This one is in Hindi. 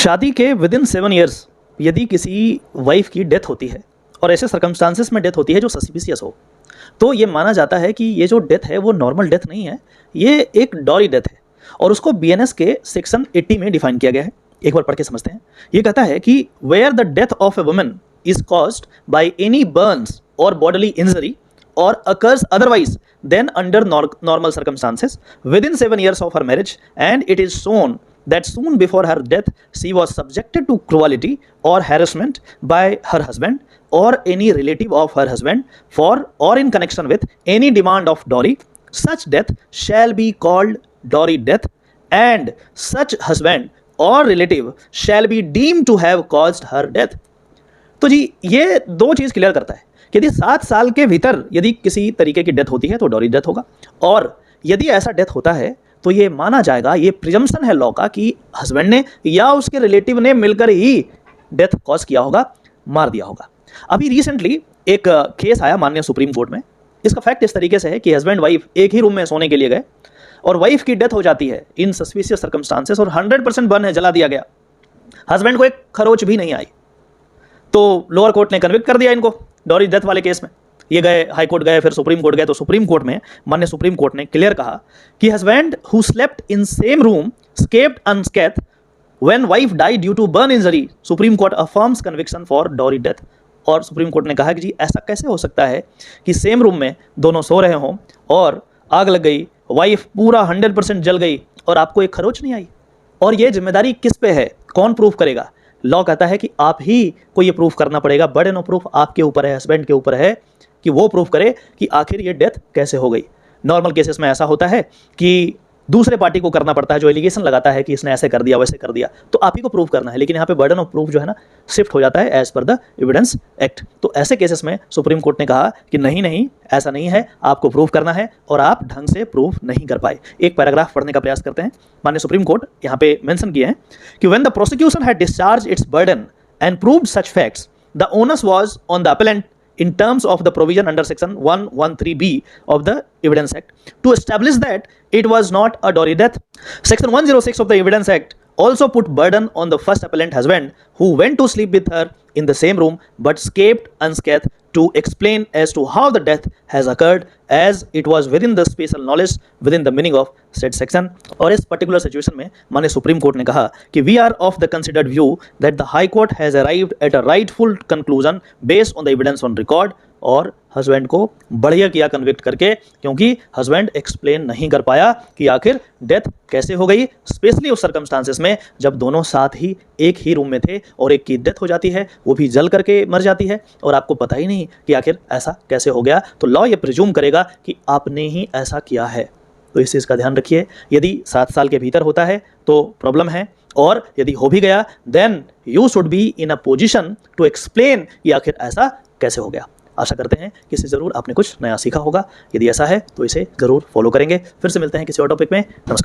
शादी के विद इन 7 ईयर्स यदि किसी वाइफ की डेथ होती है और ऐसे सर्कमस्टांसिस में डेथ होती है जो सस्पिशियस हो, तो ये माना जाता है कि ये जो डेथ है वो नॉर्मल डेथ नहीं है, ये एक डॉरी डेथ है और उसको बीएनएस के सेक्शन 80 में डिफाइन किया गया है। एक बार पढ़ के समझते हैं। ये कहता है कि where the death of a woman is caused by any burns और बॉडली इंजरी और occurs otherwise than under normal circumstances within 7 years of her marriage, and it is shown that soon before her death she was subjected to cruelty or harassment by her husband or any relative of her husband for or in connection with any demand of dowry, such death shall be called dowry death, and such husband or relative shall be deemed to have caused her death। तो जी ये दो चीज़ क्लियर करता है कि यदि 7 साल के भीतर यदि किसी तरीके की डेथ होती है तो डॉरी डेथ होगा, और यदि ऐसा डेथ होता है तो ये माना जाएगा, ये प्रिजम्पशन है लॉ का कि हस्बैंड ने या उसके रिलेटिव ने मिलकर ही डेथ कॉज किया होगा, मार दिया होगा। अभी रिसेंटली एक केस आया माननीय सुप्रीम कोर्ट में। इसका फैक्ट इस तरीके से है कि हस्बैंड वाइफ एक ही रूम में सोने के लिए गए और वाइफ की डेथ हो जाती है इन सस्पिशियस सर्कमस्टांसेस और 100% बर्न है, जला दिया गया। हस्बैंड को एक खरोच भी नहीं आई, तो लोअर कोर्ट ने कन्विक्ट कर दिया इनको डॉरी डेथ वाले केस में। ये गए हाई कोर्ट गए, फिर सुप्रीम कोर्ट गए, तो सुप्रीम कोर्ट में माननीय सुप्रीम कोर्ट ने क्लियर कहा कि husband who slept in same room escaped unscathed when wife died due to burn injury, supreme court affirms conviction for dowry death. और सुप्रीम कोर्ट ने कहा कि जी ऐसा कैसे हो सकता है कि सेम रूम में दोनों सो रहे हों और आग लग गई, वाइफ पूरा 100% जल गई और आपको एक खरोच नहीं आई, और ये जिम्मेदारी किस पे है, कौन प्रूफ करेगा? लॉ कहता है कि आप ही को ये प्रूफ करना पड़ेगा, बर्डन ऑफ प्रूफ आपके ऊपर है, हस्बैंड के ऊपर है कि वो प्रूफ करे कि आखिर ये डेथ कैसे हो गई। नॉर्मल केसेस में ऐसा होता है कि दूसरे पार्टी को करना पड़ता है, जो एलिगेशन लगाता है कि इसने ऐसे कर दिया वैसे कर दिया, तो आप ही को प्रूफ करना है, लेकिन यहाँ पे बर्डन ऑफ प्रूफ जो है ना शिफ्ट हो जाता है as per the evidence act. तो ऐसे केसेस में सुप्रीम कोर्ट ने कहा कि नहीं ऐसा नहीं है, आपको प्रूफ करना है और आप ढंग से प्रूफ नहीं कर पाए। एक पैराग्राफ पढ़ने का प्रयास करते हैं। माननीय सुप्रीम कोर्ट यहाँ पे मेंशन किए हैं कि when the prosecution had discharge it's burden and proved such facts, the onus was on the appellant in terms of the provision under section 113B of the Evidence Act to establish that it was not a dowry death. Section 106 of the Evidence Act also put burden on the first appellant husband who went to sleep with her in the same room but escaped unscathed to explain as to how the death has occurred, as it was within the special knowledge within the meaning of said section। और इस पर्टिकुलर सिचुएशन में माननीय सुप्रीम कोर्ट ने कहा कि we are of the considered view that the high court has arrived at a rightful conclusion based on the evidence on record, और हस्बैंड को बढ़िया किया कन्विक्ट करके, क्योंकि हस्बैंड एक्सप्लेन नहीं कर पाया कि आखिर डेथ कैसे हो गई, स्पेशली उस सर्कमस्टांसेस में जब दोनों साथ ही एक ही रूम में थे और एक की डेथ हो जाती है, वो भी जल करके मर जाती है और आपको पता ही नहीं कि आखिर ऐसा कैसे हो गया। तो लॉ ये प्रिज्यूम करेगा कि आपने ही ऐसा किया है। तो इस चीज़ का ध्यान रखिए, यदि 7 साल के भीतर होता है तो प्रॉब्लम है, और यदि हो भी गया then you should be in a position to explain कि आखिर ऐसा कैसे हो गया। आशा करते हैं कि इससे ज़रूर आपने कुछ नया सीखा होगा। यदि ऐसा है तो इसे ज़रूर फॉलो करेंगे। फिर से मिलते हैं किसी और टॉपिक में। नमस्कार।